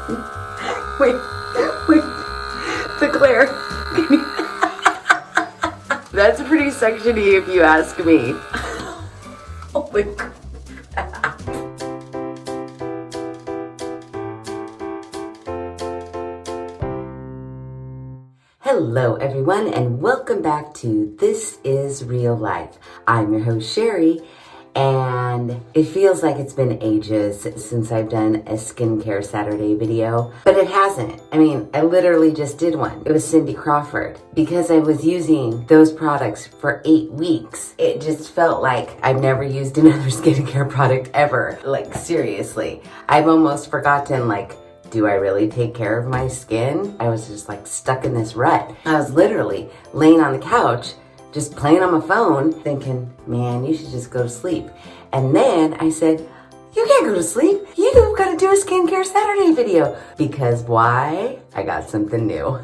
Wait, the glare. That's pretty sectiony if you ask me. Oh my God. Hello everyone and welcome back to This Is Real Life. I'm your host Sheri, and it feels like it's been ages since I've done a skincare Saturday video, but it hasn't. I mean, I literally just did one. It was Cindy Crawford. Because I was using those products for 8 weeks, it just felt like I've never used another skincare product ever. Like seriously, I've almost forgotten do I really take care of my skin? I was just stuck in this rut. I was literally laying on the couch, just playing on my phone, thinking, man, you should just go to sleep. And then I said, you can't go to sleep. You've got to do a skincare Saturday video. Because why? I got something new.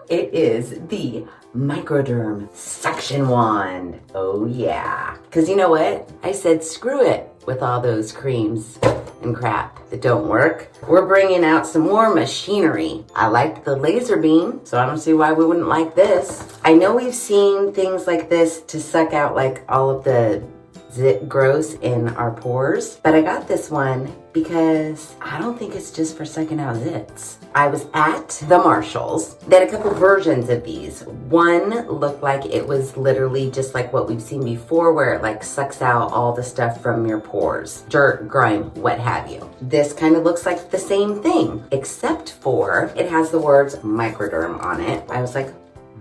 It is the Microderm Suction Wand. Oh yeah. Because you know what? I said screw it with all those creams and crap that don't work. We're bringing out some more machinery. I liked the laser beam, so I don't see why we wouldn't like this. I know we've seen things like this to suck out all of the zit gross in our pores, but I got this one because I don't think it's just for sucking out zits. I was at the Marshalls. They had a couple versions of these. One looked like it was literally just like what we've seen before, where it sucks out all the stuff from your pores, dirt, grime, what have you. This kind of looks like the same thing, except for it has the words Microderm on it. I was like,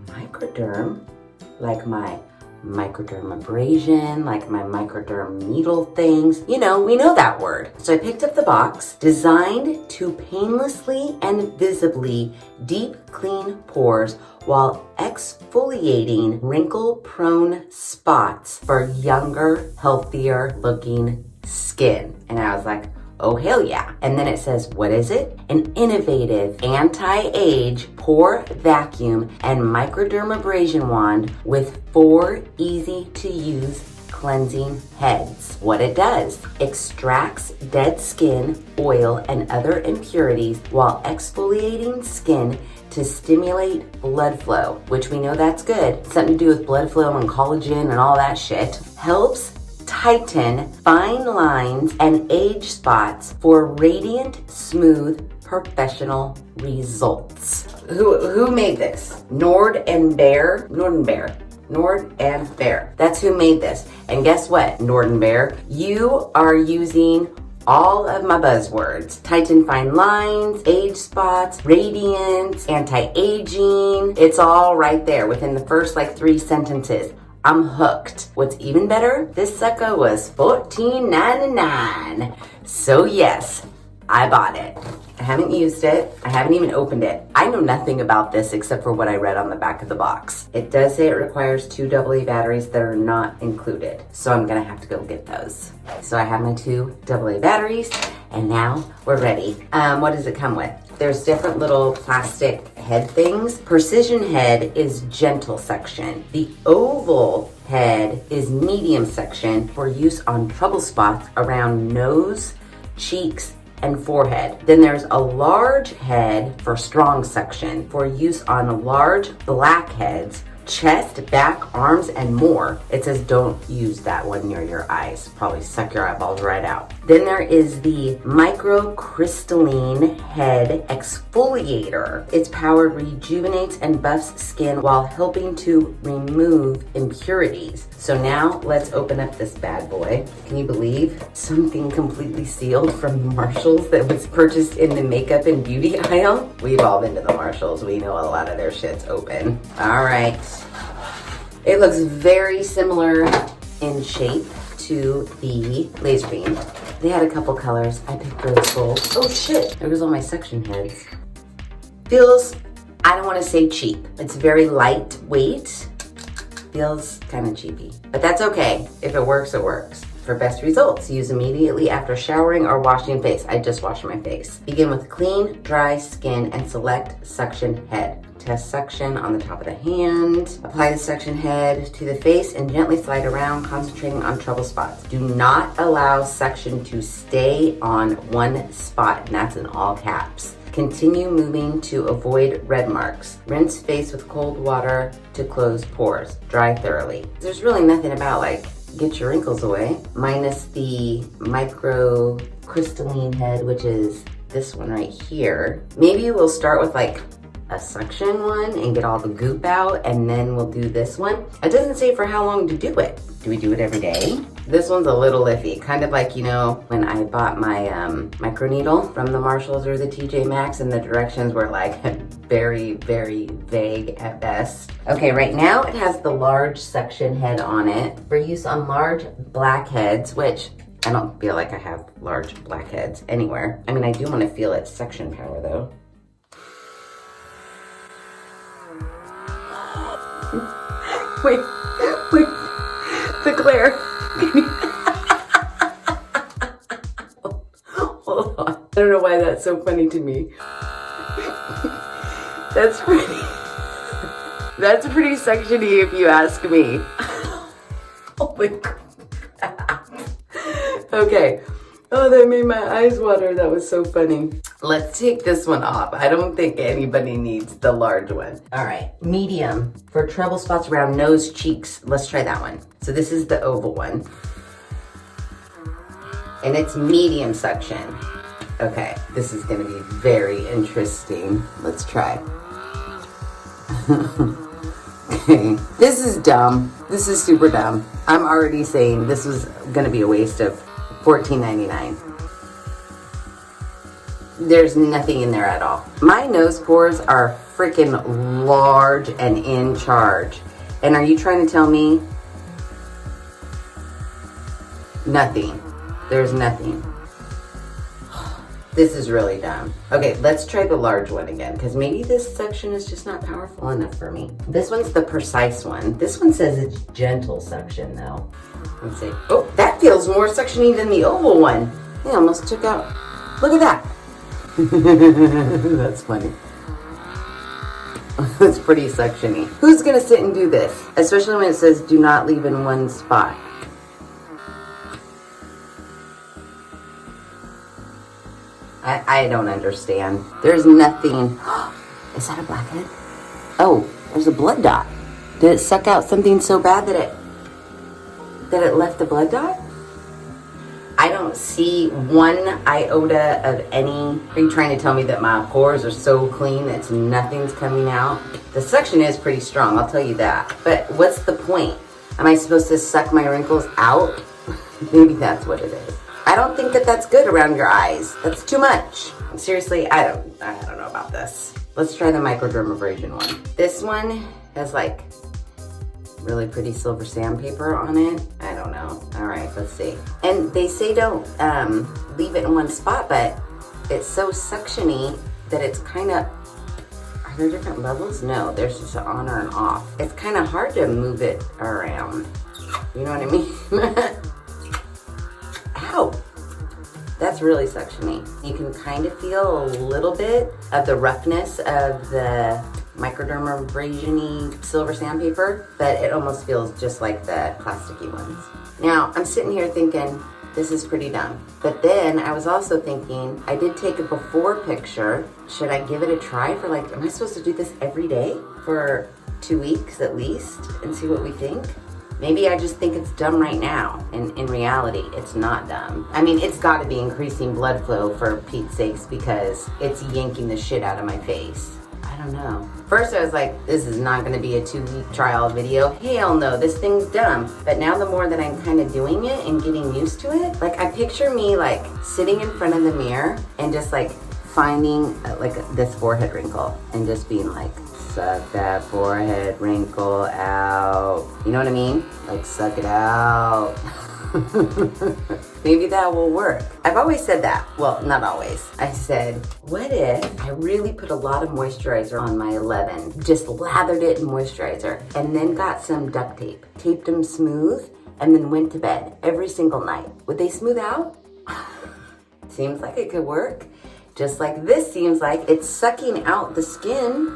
Microderm? Like my Microderm abrasion, like my Microderm needle things. You know, we know that word. So I picked up the box, designed to painlessly and visibly deep clean pores while exfoliating wrinkle-prone spots for younger, healthier looking skin. And I was like, oh, hell yeah. And then it says, what is it? An innovative anti-age pore vacuum and microdermabrasion wand with 4 easy-to-use cleansing heads. What it does, extracts dead skin, oil, and other impurities while exfoliating skin to stimulate blood flow, which we know that's good. Something to do with blood flow and collagen and all that shit. Helps tighten fine lines and age spots for radiant, smooth, professional results. Who made this? Nord and Bear. That's who made this. And guess what, Nord and Bear? You are using all of my buzzwords. Tighten fine lines, age spots, radiance, anti-aging. It's all right there within the first 3 sentences. I'm hooked. What's even better, this sucker was $14.99. So yes, I bought it. I haven't used it. I haven't even opened it. I know nothing about this except for what I read on the back of the box. It does say it requires 2 AA batteries that are not included. So I'm gonna have to go get those. So I have my 2 AA batteries and now we're ready. What does it come with? There's different little plastic head things. Precision head is gentle section. The oval head is medium section for use on trouble spots around nose, cheeks, and forehead. Then there's a large head for strong section for use on large blackheads, chest, back, arms, and more. It says don't use that one near your eyes. Probably suck your eyeballs right out. Then there is the microcrystalline head exfoliator. Its power rejuvenates and buffs skin while helping to remove impurities. So now let's open up this bad boy. Can you believe something completely sealed from Marshalls that was purchased in the makeup and beauty aisle? We've all been to the Marshalls. We know a lot of their shit's open. All right. It looks very similar in shape to the laser beam. They had a couple colors. I picked rose gold. Oh shit, there goes all my suction heads. Feels, I don't want to say cheap. It's very lightweight. Feels kind of cheapy, but that's okay. If it works, it works. For best results, use immediately after showering or washing face. I just washed my face. Begin with clean, dry skin and select suction head. Test suction on the top of the hand. Apply the suction head to the face and gently slide around, concentrating on trouble spots. Do not allow suction to stay on one spot, and that's in all caps. Continue moving to avoid red marks. Rinse face with cold water to close pores. Dry thoroughly. There's really nothing about like get your wrinkles away, minus the microcrystalline head, which is this one right here. Maybe we'll start with like a suction one and get all the goop out, and then we'll do this one. It doesn't say for how long to do it. Do we do it every day? This one's a little iffy, kind of like, you know, when I bought my micro needle from the Marshalls or the TJ Maxx, and the directions were like very, very vague at best. Okay, right now it has the large suction head on it for use on large blackheads, which I don't feel like I have large blackheads anywhere. I mean, I do want to feel its suction power though. Wait, the glare. Hold on. I don't know why that's so funny to me. That's pretty suctiony if you ask me. Oh my God. Okay. Oh, that made my eyes water. That was so funny. Let's take this one off. I don't think anybody needs the large one. All right, medium for trouble spots around nose, cheeks. Let's try that one. So this is the oval one. And it's medium suction. Okay, this is gonna be very interesting. Let's try. Okay, this is dumb. This is super dumb. I'm already saying this was gonna be a waste of $14.99. There's nothing in there at all. My nose pores are freaking large and in charge. And are you trying to tell me nothing? There's nothing. This is really dumb. Okay, let's try the large one again, because maybe this suction is just not powerful enough for me. This one's the precise one. This one says it's gentle suction though. Let's see. Oh, that feels more suctiony than the oval one. They almost took out. Look at that. That's funny. That's pretty suctiony. Who's gonna sit and do this? Especially when it says do not leave in one spot. I don't understand. There's nothing. Is that a blackhead? Oh, there's a blood dot. Did it suck out something so bad that it left the blood dot? I don't see one iota of any. Are you trying to tell me that my pores are so clean that nothing's coming out? The suction is pretty strong, I'll tell you that. But what's the point? Am I supposed to suck my wrinkles out? Maybe that's what it is. I don't think that that's good around your eyes. That's too much. Seriously, I don't know about this. Let's try the Microderm Abrasion one. This one has like really pretty silver sandpaper on it. I don't know. All right, let's see. And they say don't leave it in one spot, but it's so suctiony that it's kind of, are there different levels? No, there's just an on or an off. It's kind of hard to move it around. You know what I mean? Ow. That's really suctiony. You can kind of feel a little bit of the roughness of the Microderm Abrasion-y silver sandpaper, but it almost feels just like the plasticky ones. Now, I'm sitting here thinking, this is pretty dumb. But then I was also thinking, I did take a before picture. Should I give it a try for like, am I supposed to do this every day for 2 weeks at least and see what we think? Maybe I just think it's dumb right now, and in reality, it's not dumb. I mean, it's gotta be increasing blood flow for Pete's sakes, because it's yanking the shit out of my face. I don't know. First I was like, this is not gonna be a 2-week trial video. Hell no, this thing's dumb. But now the more that I'm kind of doing it and getting used to it, like I picture me like sitting in front of the mirror and just like finding like this forehead wrinkle and just being like, suck that forehead wrinkle out. You know what I mean? Like, suck it out. Maybe that will work. I've always said that. Well, not always. I said, what if I really put a lot of moisturizer on my 11, just lathered it in moisturizer, and then got some duct tape, taped them smooth, and then went to bed every single night, would they smooth out? Seems like it could work. Just like this seems like it's sucking out the skin,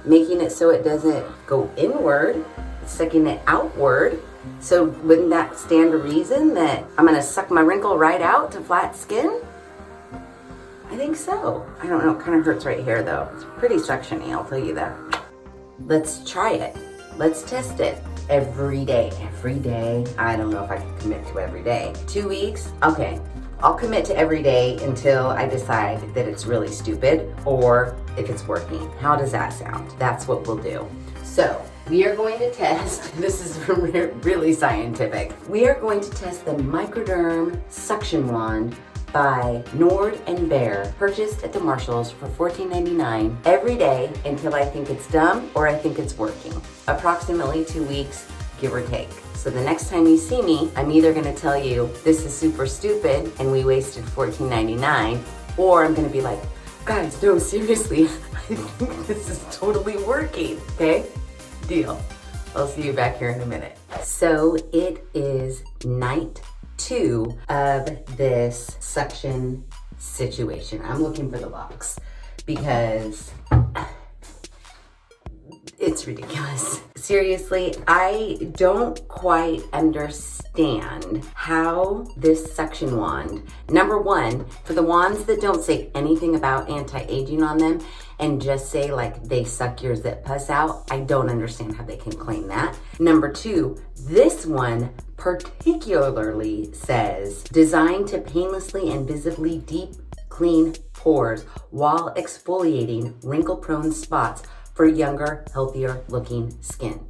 making it so it doesn't go inward, it's sucking it outward. So wouldn't that stand to reason that I'm gonna suck my wrinkle right out to flat skin? I think so. I don't know, it kind of hurts right here though. It's pretty suctiony, I'll tell you that. Let's try it. Let's test it. Every day. I don't know if I can commit to every day. 2 weeks, okay. I'll commit to every day until I decide that it's really stupid or if it's working. How does that sound? That's what we'll do. So we are going to test, this is really scientific. We are going to test the Microderm Suction Wand by Nord and Bear, purchased at the Marshalls for $14.99 every day until I think it's dumb or I think it's working. Approximately 2 weeks, give or take. So the next time you see me, I'm either gonna tell you this is super stupid and we wasted $14.99, or I'm gonna be like, guys, no, seriously, I think this is totally working, okay? Deal. I'll see you back here in a minute. So it is night 2 of this suction situation. I'm looking for the box because it's ridiculous. Seriously, I don't quite understand how this suction wand, number one, for the wands that don't say anything about anti-aging on them and just say like they suck your zit pus out, I don't understand how they can claim that. Number two, this one particularly says designed to painlessly and visibly deep clean pores while exfoliating wrinkle-prone spots for younger, healthier looking skin.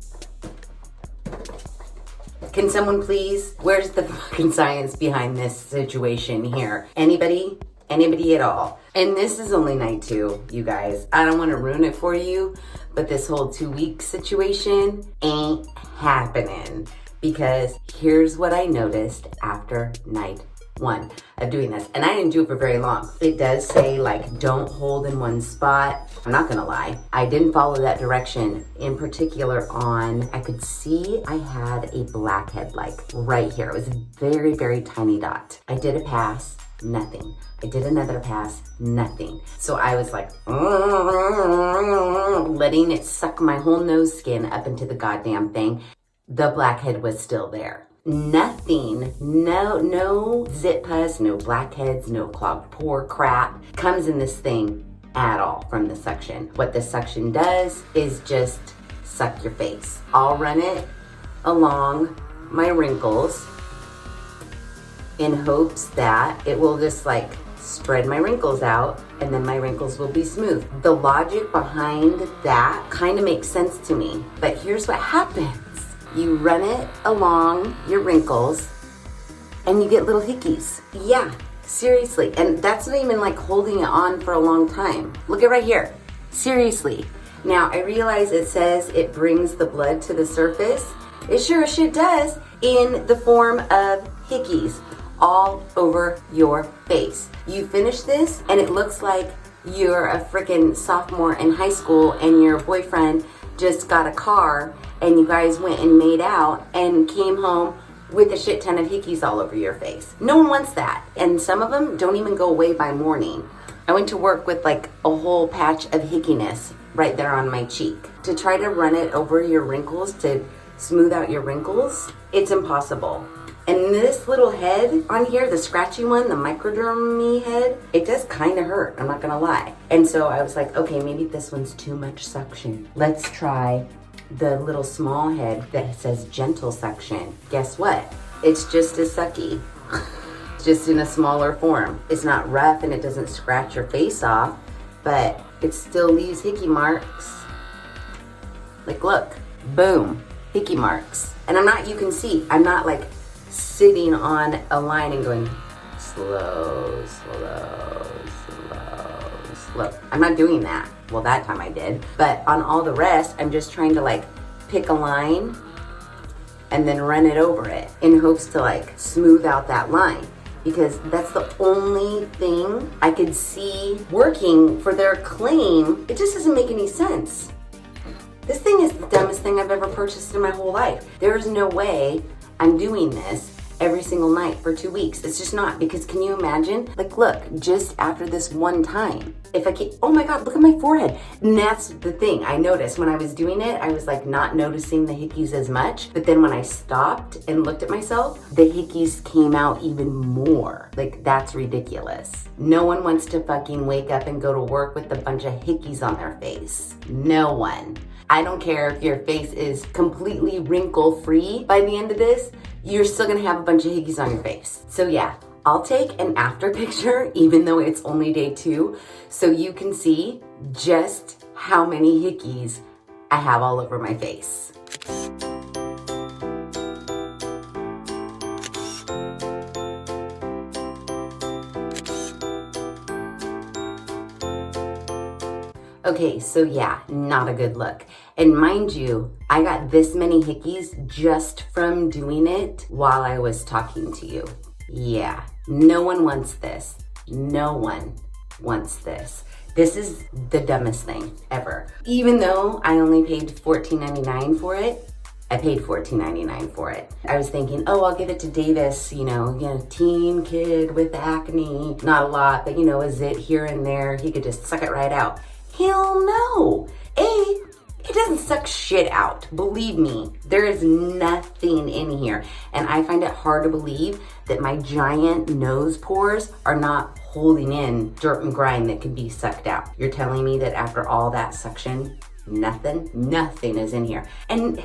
Can someone please, where's the fucking science behind this situation here? Anybody? Anybody at all? And this is only night 2, you guys. I don't want to ruin it for you, but this whole 2-week situation ain't happening, because here's what I noticed after night 1 of doing this, and I didn't do it for very long. It does say like don't hold in one spot. I'm not gonna lie, I didn't follow that direction. In particular on, I could see I had a blackhead like right here. It was a very, very tiny dot. I did a pass, nothing. I did another pass, nothing. So I was like, letting it suck my whole nose skin up into the goddamn thing. The blackhead was still there. Nothing, no zit pus, no blackheads, no clogged pore crap comes in this thing at all from the suction. What the suction does is just suck your face. I'll run it along my wrinkles in hopes that it will just like spread my wrinkles out and then my wrinkles will be smooth. The logic behind that kind of makes sense to me, but here's what happens. You run it along your wrinkles and you get little hickeys. Yeah, seriously. And that's not even like holding it on for a long time. Look at right here. Seriously. Now I realize it says it brings the blood to the surface. It sure as shit does, in the form of hickeys all over your face. You finish this and it looks like you're a freaking sophomore in high school and your boyfriend just got a car and you guys went and made out and came home with a shit ton of hickeys all over your face. No one wants that. And some of them don't even go away by morning. I went to work with like a whole patch of hickeyness right there on my cheek. To try to run it over your wrinkles to smooth out your wrinkles, it's impossible. And this little head on here, the scratchy one, the Microderm head, it does kind of hurt, I'm not gonna lie. And so I was like, okay, maybe this one's too much suction. Let's try the little small head that says gentle suction. Guess what? It's just as sucky, just in a smaller form. It's not rough and it doesn't scratch your face off, but it still leaves hickey marks. Like look, boom, hickey marks. And you can see, I'm not like sitting on a line and going slow, slow, slow, slow. I'm not doing that. Well, that time I did. But on all the rest, I'm just trying to like pick a line and then run it over it in hopes to like smooth out that line, because that's the only thing I could see working for their claim. It just doesn't make any sense. This thing is the dumbest thing I've ever purchased in my whole life. There is no way I'm doing this every single night for 2 weeks. It's just not, because can you imagine? Like, look, just after this one time, if I can't, oh my God, look at my forehead. And that's the thing I noticed when I was doing it. I was like not noticing the hickeys as much, but then when I stopped and looked at myself, the hickeys came out even more. Like, that's ridiculous. No one wants to fucking wake up and go to work with a bunch of hickeys on their face. No one. I don't care if your face is completely wrinkle free by the end of this, you're still gonna have a bunch of hickeys on your face. So yeah, I'll take an after picture, even though it's only day 2, so you can see just how many hickeys I have all over my face. Okay, so yeah, not a good look. And mind you, I got this many hickeys just from doing it while I was talking to you. Yeah, no one wants this. No one wants this. This is the dumbest thing ever. Even though I only paid $14.99 for it, I paid $14.99 for it. I was thinking, oh, I'll give it to Davis, you know, teen kid with acne, not a lot, but a zit here and there. He could just suck it right out. Hell no. It doesn't suck shit out. Believe me, there is nothing in here. And I find it hard to believe that my giant nose pores are not holding in dirt and grime that can be sucked out. You're telling me that after all that suction, nothing is in here. And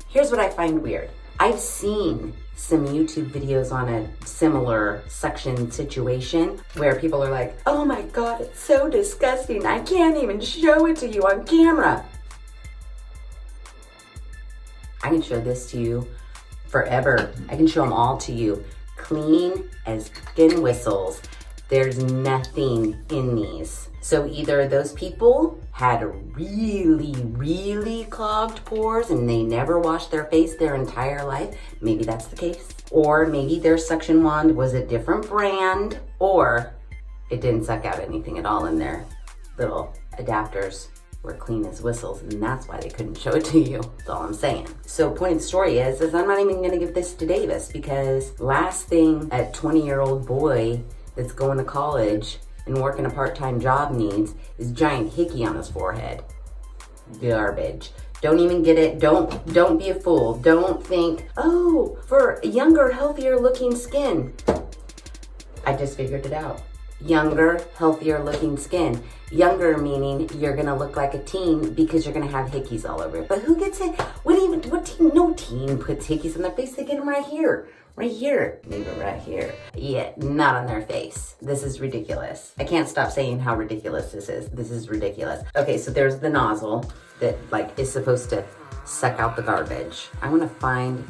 here's what I find weird. I've seen some YouTube videos on a similar suction situation where people are like, oh my God, it's so disgusting. I can't even show it to you on camera. I can show this to you forever. I can show them all to you. Clean as skin whistles. There's nothing in these. So either those people had really clogged pores and they never washed their face their entire life. Maybe that's the case. Or maybe their suction wand was a different brand, or it didn't suck out anything at all and their little adapters were clean as whistles, and that's why they couldn't show it to you. That's all I'm saying. So point of the story is I'm not even gonna give this to Davis, because last thing a 20-year-old boy that's going to college and working a part-time job needs is giant hickey on his forehead. Garbage. Don't even get it. Don't be a fool. Don't think, oh, for younger, healthier looking skin. I just figured it out. Younger, healthier looking skin. Younger meaning you're gonna look like a teen because you're gonna have hickeys all over it. But who gets it? What teen? No teen puts hickeys on their face. They get them right here. Right here, maybe right here. Yeah, not on their face. This is ridiculous. I can't stop saying how ridiculous this is. This is ridiculous. Okay, so there's the nozzle that is supposed to suck out the garbage. I wanna find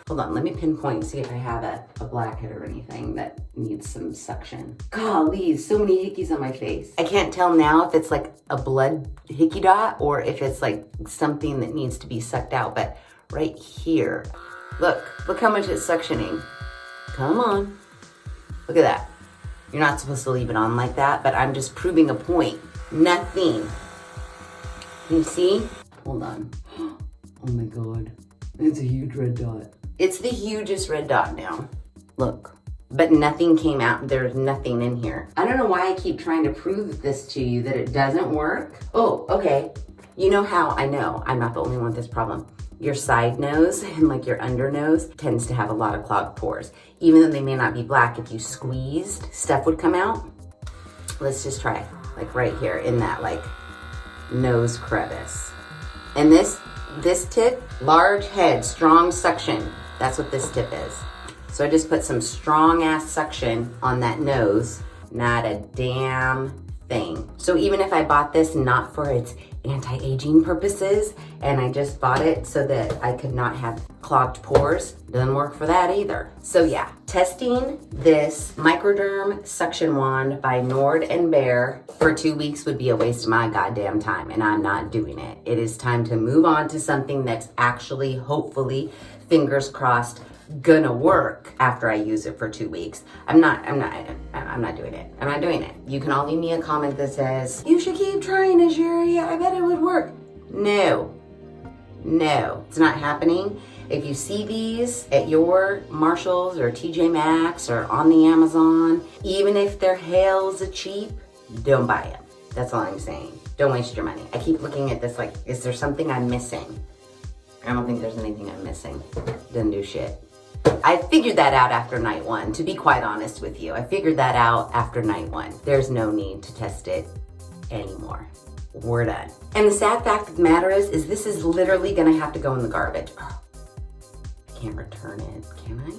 hold on, let me pinpoint and see if I have a blackhead or anything that needs some suction. Golly, so many hickeys on my face. I can't tell now if it's like a blood hickey dot or if it's like something that needs to be sucked out, but right here, look how much it's suctioning. Come on, look at that. You're not supposed to leave it on like that, but I'm just proving a point. Nothing. Can you see? Hold on. Oh my God, it's a huge red dot. It's the hugest red dot now. Look, but nothing came out. There's nothing in here. I don't know why I keep trying to prove this to you that it doesn't work. Oh, okay. You know how I know I'm not the only one with this problem. Your side nose and your under nose tends to have a lot of clogged pores. Even though they may not be black, if you squeezed, stuff would come out. Let's just try right here in that nose crevice. And this tip, large head, strong suction. That's what this tip is. So I just put some strong ass suction on that nose, not a damn thing. So even if I bought this not for its anti-aging purposes and I just bought it so that I could not have clogged pores, doesn't work for that either. So yeah, testing this Microderm Suction Wand by Nord and Bear for 2 weeks would be a waste of my goddamn time, and I'm not doing it. It is time to move on to something that's actually, hopefully, fingers crossed, gonna work after I use it for 2 weeks. I'm not doing it. I'm not doing it. You can all leave me a comment that says, you should keep trying it, Sheri. I bet it would work. No, it's not happening. If you see these at your Marshalls or TJ Maxx or on the Amazon, even if they're hells cheap, don't buy them. That's all I'm saying. Don't waste your money. I keep looking at this like, is there something I'm missing? I don't think there's anything I'm missing. Doesn't do shit. I figured that out after night one, to be quite honest with you. I figured that out after night one. There's no need to test it anymore. We're done. And the sad fact of the matter is this is literally gonna have to go in the garbage. Oh, I can't return it, can I?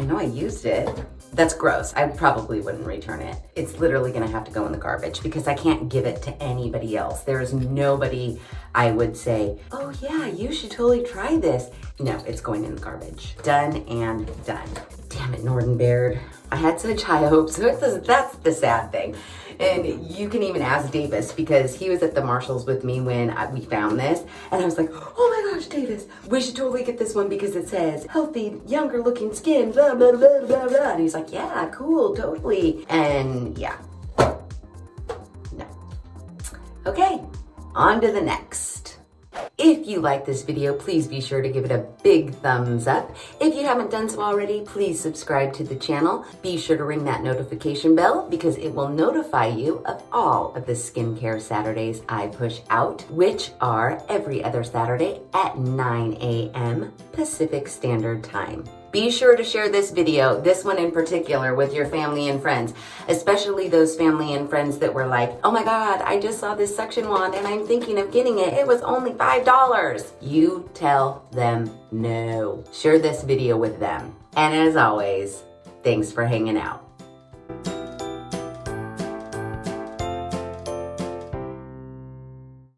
I know I used it. That's gross. I probably wouldn't return it. It's literally gonna have to go in the garbage because I can't give it to anybody else. There is nobody I would say, oh yeah, you should totally try this. No, it's going in the garbage. Done and done. Damn it, Norden Baird. I had such high hopes. That's the sad thing. And you can even ask Davis because he was at the Marshalls with me when we found this. And I was like, oh my gosh, Davis, we should totally get this one because it says healthy, younger looking skin, blah, blah, blah, blah, blah. And he's like, yeah, cool, totally. And yeah, no. Okay, on to the next. If you like this video, please be sure to give it a big thumbs up. If you haven't done so already, please subscribe to the channel. Be sure to ring that notification bell because it will notify you of all of the skincare Saturdays I push out, which are every other Saturday at 9 a.m. Pacific Standard Time. Be sure to share this video, this one in particular, with your family and friends, especially those family and friends that were like, oh my God, I just saw this suction wand and I'm thinking of getting it. It was only $5. You tell them no. Share this video with them. And as always, thanks for hanging out.